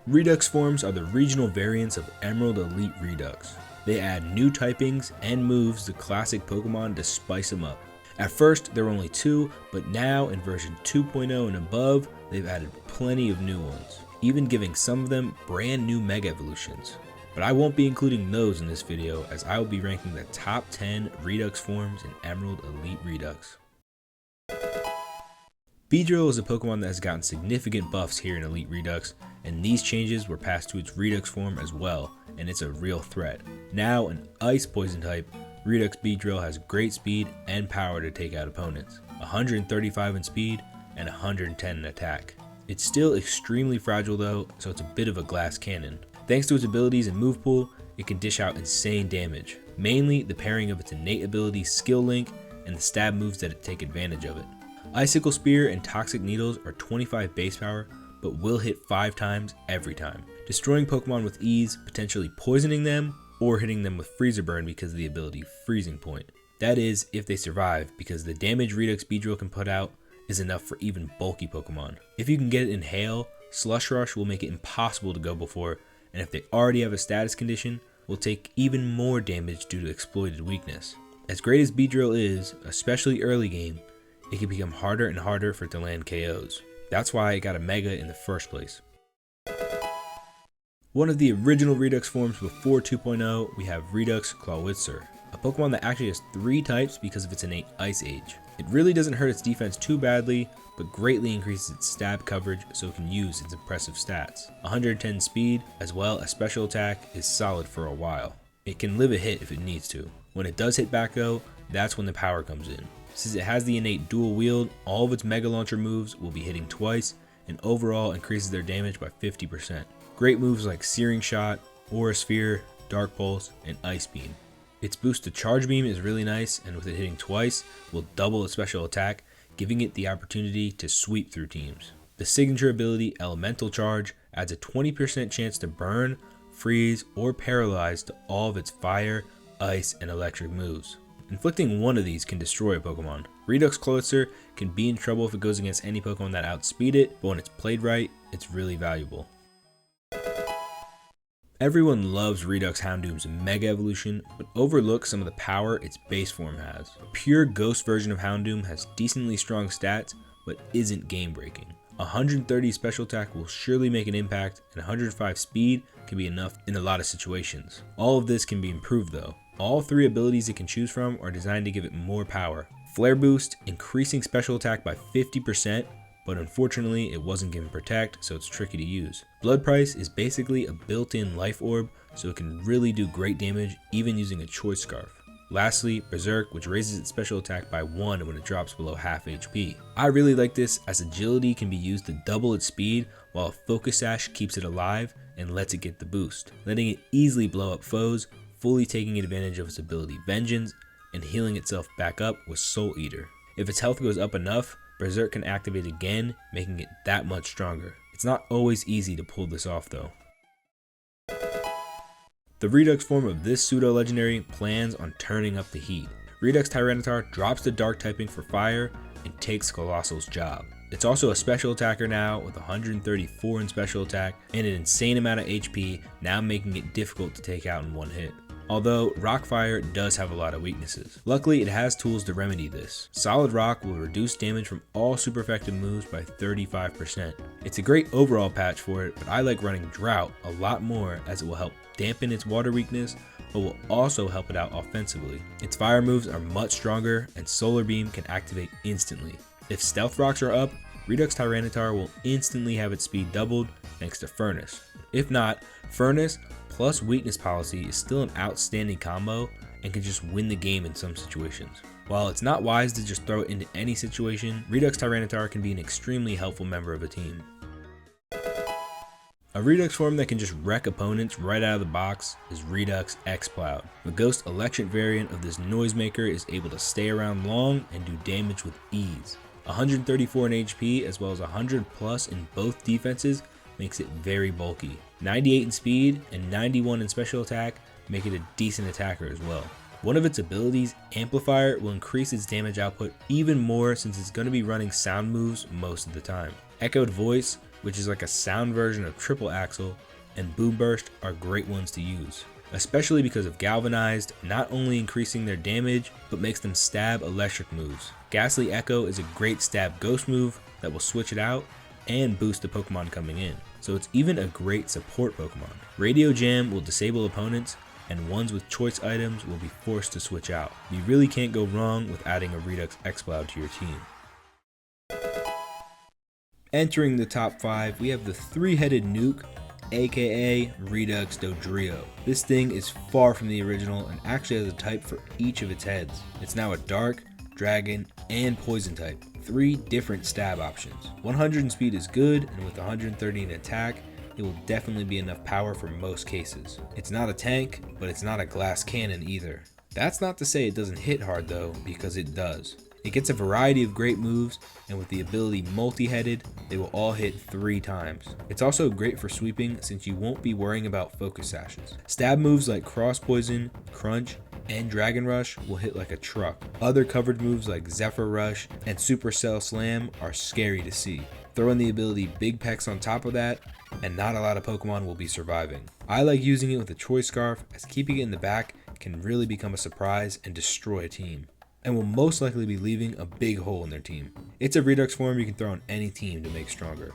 Redux forms are the regional variants of Emerald Elite Redux. They add new typings and moves to classic Pokemon to spice them up. At first, there were only 2, but now in version 2.0 and above, they've added plenty of new ones, even giving some of them brand new Mega Evolutions. But I won't be including those in this video, as I will be ranking the top 10 Redux forms in Emerald Elite Redux. Beedrill is a Pokemon that has gotten significant buffs here in Elite Redux, and these changes were passed to its Redux form as well, and it's a real threat. Now an Ice Poison type, Redux Beedrill has great speed and power to take out opponents, 135 in speed and 110 in attack. It's still extremely fragile though, so it's a bit of a glass cannon. Thanks to its abilities and move pool, it can dish out insane damage, mainly the pairing of its innate ability Skill Link and the stab moves that take advantage of it. Icicle Spear and Toxic Needles are 25 base power, but will hit 5 times every time, destroying Pokemon with ease, potentially poisoning them, or hitting them with Freezer Burn because of the ability Freezing Point. That is, if they survive, because the damage Redux Beedrill can put out is enough for even bulky Pokemon. If you can get it in Hail, Slush Rush will make it impossible to go before, and if they already have a status condition, will take even more damage due to exploited weakness. As great as Beedrill is, especially early game, it can become harder and harder for it to land KOs. That's why it got a Mega in the first place. One of the original Redux forms before 2.0, we have Redux Clawitzer, a Pokemon that actually has 3 types because of its innate Ice Age. It really doesn't hurt its defense too badly, but greatly increases its stab coverage so it can use its impressive stats. 110 speed, as well as special attack, is solid for a while. It can live a hit if it needs to. When it does hit back though, that's when the power comes in. Since it has the innate dual wield, all of its Mega Launcher moves will be hitting twice, and overall increases their damage by 50%. Great moves like Searing Shot, Aura Sphere, Dark Pulse, and Ice Beam. Its boost to Charge Beam is really nice, and with it hitting twice, will double its special attack, giving it the opportunity to sweep through teams. The signature ability Elemental Charge adds a 20% chance to burn, freeze, or paralyze to all of its fire, ice, and electric moves. Inflicting one of these can destroy a Pokemon. Redux Clawitzer can be in trouble if it goes against any Pokemon that outspeed it, but when it's played right, it's really valuable. Everyone loves Redux Houndoom's Mega Evolution, but overlooks some of the power its base form has. A pure Ghost version of Houndoom has decently strong stats, but isn't game breaking. 130 special attack will surely make an impact, and 105 speed can be enough in a lot of situations. All of this can be improved though. All 3 abilities it can choose from are designed to give it more power. Flare Boost, increasing special attack by 50%, but unfortunately it wasn't given Protect, so it's tricky to use. Blood Price is basically a built-in life orb, so it can really do great damage even using a Choice Scarf. Lastly, Berserk, which raises its special attack by 1 when it drops below half HP. I really like this, as Agility can be used to double its speed, while Focus Sash keeps it alive and lets it get the boost, letting it easily blow up foes, fully taking advantage of its ability Vengeance, and healing itself back up with Soul Eater. If its health goes up enough, Berserk can activate again, making it that much stronger. It's not always easy to pull this off though. The Redux form of this pseudo-legendary plans on turning up the heat. Redux Tyranitar drops the Dark typing for fire and takes Colossal's job. It's also a special attacker now with 134 in special attack and an insane amount of HP, now making it difficult to take out in one hit. Although Rockfire does have a lot of weaknesses. Luckily, it has tools to remedy this. Solid Rock will reduce damage from all super effective moves by 35%. It's a great overall patch for it, but I like running Drought a lot more, as it will help dampen its water weakness, but will also help it out offensively. Its fire moves are much stronger, and Solar Beam can activate instantly. If Stealth Rocks are up, Redux Tyranitar will instantly have its speed doubled thanks to Furnace. If not, Furnace plus Weakness Policy is still an outstanding combo and can just win the game in some situations. While it's not wise to just throw it into any situation, Redux Tyranitar can be an extremely helpful member of a team. A Redux form that can just wreck opponents right out of the box is Redux X-Cloud. The Ghost Electric variant of this noisemaker is able to stay around long and do damage with ease. 134 in HP as well as 100 plus in both defenses makes it very bulky. 98 in speed and 91 in special attack make it a decent attacker as well. One of its abilities, Amplifier, will increase its damage output even more since it's going to be running sound moves most of the time. Echoed Voice which is like a sound version of triple axle, and boom burst are great ones to use, especially because of galvanized, not only increasing their damage, but makes them stab electric moves. Ghastly Echo is a great stab ghost move that will switch it out and boost the Pokemon coming in, so it's even a great support Pokemon. Radio Jam will disable opponents, and ones with choice items will be forced to switch out. You really can't go wrong with adding a Redux Exploud to your team. Entering the top 5, we have the 3-headed nuke, aka Redux Dodrio. This thing is far from the original and actually has a type for each of its heads. It's now a dark, dragon, and poison type, 3 different stab options. 100 in speed is good, and with 130 in attack, it will definitely be enough power for most cases. It's not a tank, but it's not a glass cannon either. That's not to say it doesn't hit hard though, because it does. It gets a variety of great moves, and with the ability multi-headed, they will all hit 3 times. It's also great for sweeping since you won't be worrying about focus sashes. Stab moves like Cross Poison, Crunch, and Dragon Rush will hit like a truck. Other covered moves like Zephyr Rush and Supercell Slam are scary to see. Throw in the ability Big Pecs on top of that, and not a lot of Pokemon will be surviving. I like using it with a Choice Scarf, as keeping it in the back can really become a surprise and destroy a team, and will most likely be leaving a big hole in their team. It's a Redux form you can throw on any team to make stronger.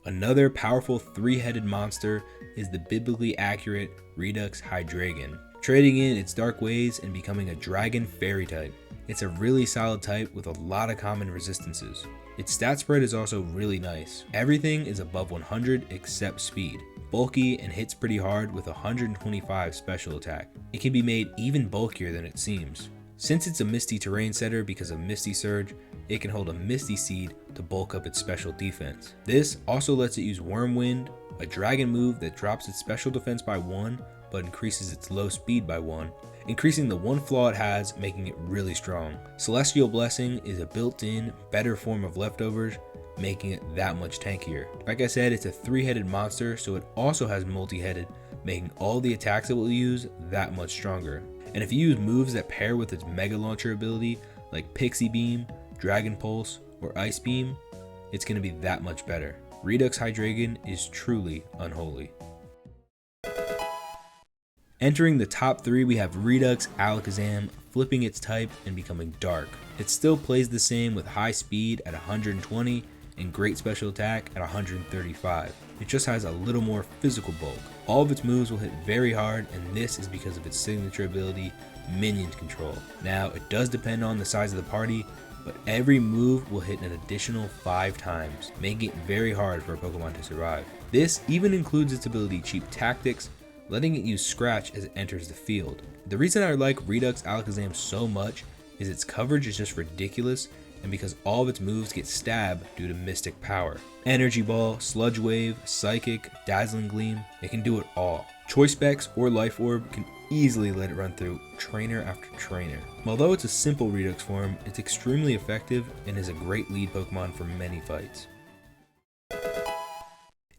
Another powerful 3-headed monster is the biblically accurate Redux Hydreigon, trading in its dark ways and becoming a dragon fairy type. It's a really solid type with a lot of common resistances. Its stat spread is also really nice. Everything is above 100 except speed. Bulky and hits pretty hard with 125 special attack. It can be made even bulkier than it seems. Since it's a Misty terrain setter because of Misty Surge, it can hold a Misty Seed to bulk up its special defense. This also lets it use Whirlwind, a dragon move that drops its special defense by 1 but increases its low speed by 1, increasing the one flaw it has, making it really strong. Celestial Blessing is a built-in, better form of leftovers, making it that much tankier. Like I said, it's a 3-headed monster, so it also has multi-headed, making all the attacks it will use that much stronger. And if you use moves that pair with its Mega Launcher ability, like Pixie Beam, Dragon Pulse, or Ice Beam, it's going to be that much better. Redux Hydreigon is truly unholy. Entering the top 3, we have Redux Alakazam, flipping its type and becoming dark. It still plays the same with high speed at 120 and great special attack at 135. It just has a little more physical bulk. All of its moves will hit very hard, and this is because of its signature ability, Minion Control. Now, it does depend on the size of the party, but every move will hit an additional 5 times, making it very hard for a Pokemon to survive. This even includes its ability Cheap Tactics, letting it use Scratch as it enters the field. The reason I like Redux Alakazam so much is its coverage is just ridiculous, and because all of its moves get stabbed due to Mystic Power. Energy Ball, Sludge Wave, Psychic, Dazzling Gleam, it can do it all. Choice Specs or Life Orb can easily let it run through trainer after trainer. Although it's a simple Redux form, it's extremely effective and is a great lead Pokemon for many fights.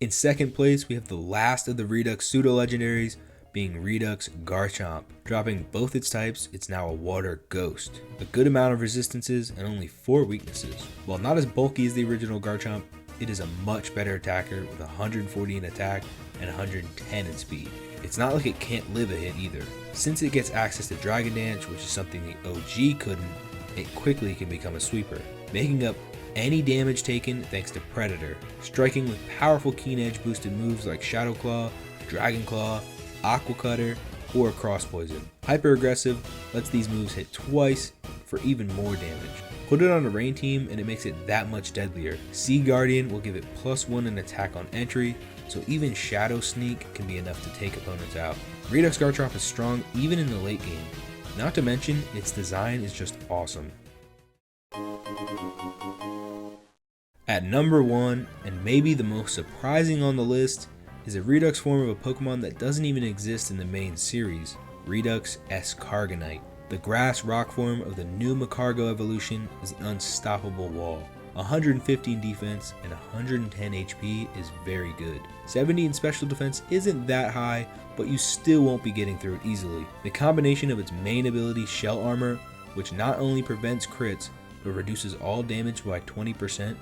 In second place, we have the last of the Redux pseudo-legendaries, being Redux Garchomp. Dropping both its types, it's now a water ghost. A good amount of resistances and only 4 weaknesses. While not as bulky as the original Garchomp, it is a much better attacker with 140 in attack and 110 in speed. It's not like it can't live a hit either. Since it gets access to Dragon Dance, which is something the OG couldn't, it quickly can become a sweeper, making up any damage taken thanks to Predator, striking with powerful Keen Edge boosted moves like Shadow Claw, Dragon Claw, Aqua Cutter, or Cross Poison. Hyper Aggressive lets these moves hit twice for even more damage. Put it on a rain team and it makes it that much deadlier. Sea Guardian will give it +1 in attack on entry, so even Shadow Sneak can be enough to take opponents out. Redux Garchomp is strong even in the late game. Not to mention, its design is just awesome. At number 1, and maybe the most surprising on the list, is a Redux form of a Pokemon that doesn't even exist in the main series, Redux Escargonite. The grass rock form of the new Macargo evolution is an unstoppable wall. 115 defense and 110 HP is very good. 70 in special defense isn't that high, but you still won't be getting through it easily. The combination of its main ability Shell Armor, which not only prevents crits, but reduces all damage by 20%,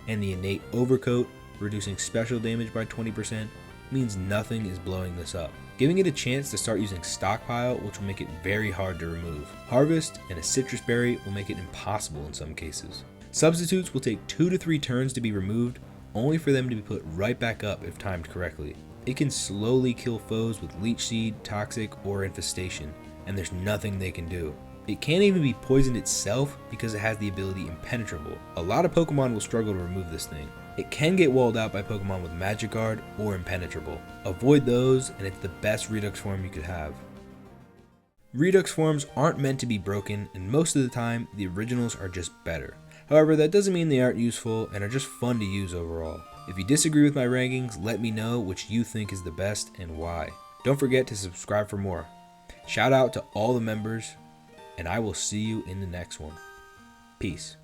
and the innate overcoat, reducing special damage by 20%, means nothing is blowing this up, giving it a chance to start using stockpile, which will make it very hard to remove. Harvest and a citrus berry will make it impossible in some cases. Substitutes will take 2 to 3 turns to be removed, only for them to be put right back up if timed correctly. It can slowly kill foes with leech seed, toxic, or infestation, and there's nothing they can do. It can't even be poisoned itself because it has the ability Impenetrable. A lot of Pokemon will struggle to remove this thing. It can get walled out by Pokemon with Magic Guard or Impenetrable. Avoid those, and it's the best Redux form you could have. Redux forms aren't meant to be broken, and most of the time, the originals are just better. However, that doesn't mean they aren't useful and are just fun to use overall. If you disagree with my rankings, let me know which you think is the best and why. Don't forget to subscribe for more. Shout out to all the members, and I will see you in the next one. Peace.